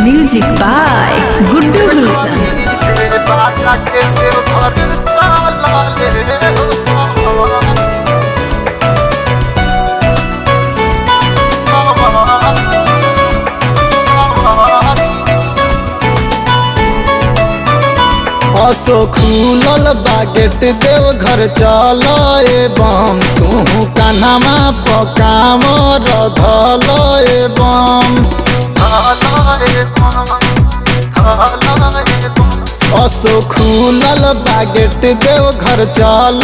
Music by Guddu Gulshan. असो खुलल बा गेट देव घर चल बम तू कान्हा पकाम रधल बम असो खुलल बा गेट देव घर चल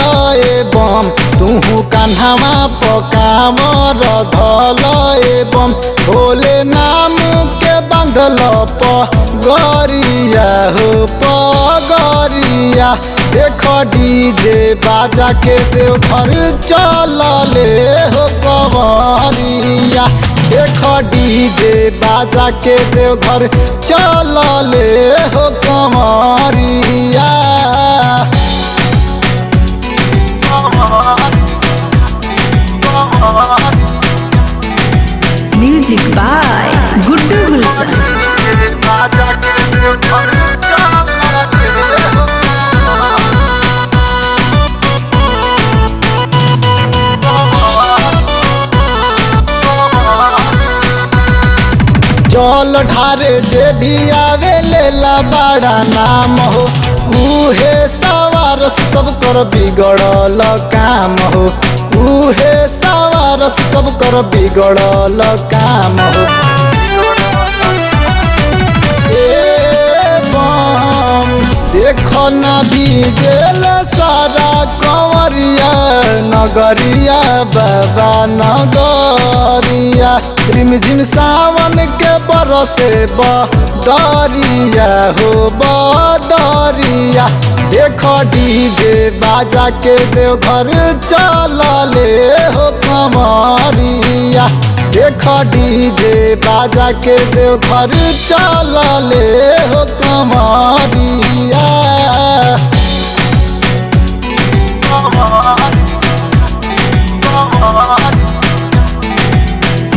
बम तू कान्हा पकाम रधल बम भोले नाम के बांधल पगरिया हो पगरिया देख डीजे बाजा के देव घर चल हो कंवरिया देख डीजे बाजा के देव घर चल हो कंवरिया। Music by Guddu Gulshan. जल ढारे जे भी आवे लेला बड़ा नाम हो उहे सवार सब कर बिगड़ल काम हो उहे सवार सब कर बिगड़ल काम हो। देखो ना भीगल सारा कंवरिया नगरिया बाबा नगरिया रिमझिम सावन के बरसे बदरिया हो बदरिया देख डीजे बाजा के देव घर चल हो कंवरिया देख डीजे बाजा के देव घर चल हो कंवरिया।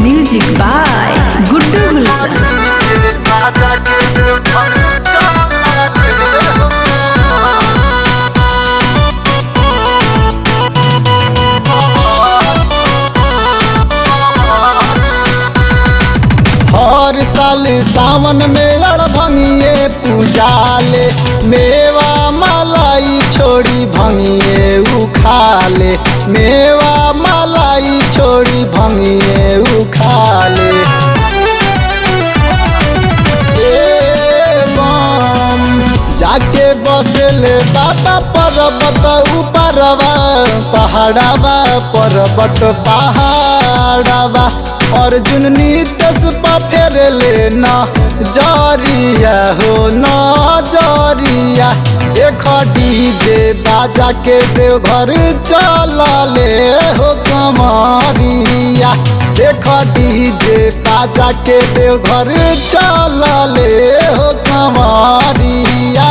Music by Guddu Gulshan. हर साल सावन में भंगिए पूजाले मेवा मलाई छोड़ी भंगिए उखाले मेवा मलाई छोड़ी भंगिए उखाले। जाके बसले बाबा पर्वत ऊपरवा पहाड़वा पर्वत पहाड़वा अर्जुन नीतस पा फेर ले ना जरिया हो ना जरिया देख डीजे बाजा के देव घर चल हो कंवरिया देख डीजे बाजा के देव घर चल हो कंवरिया।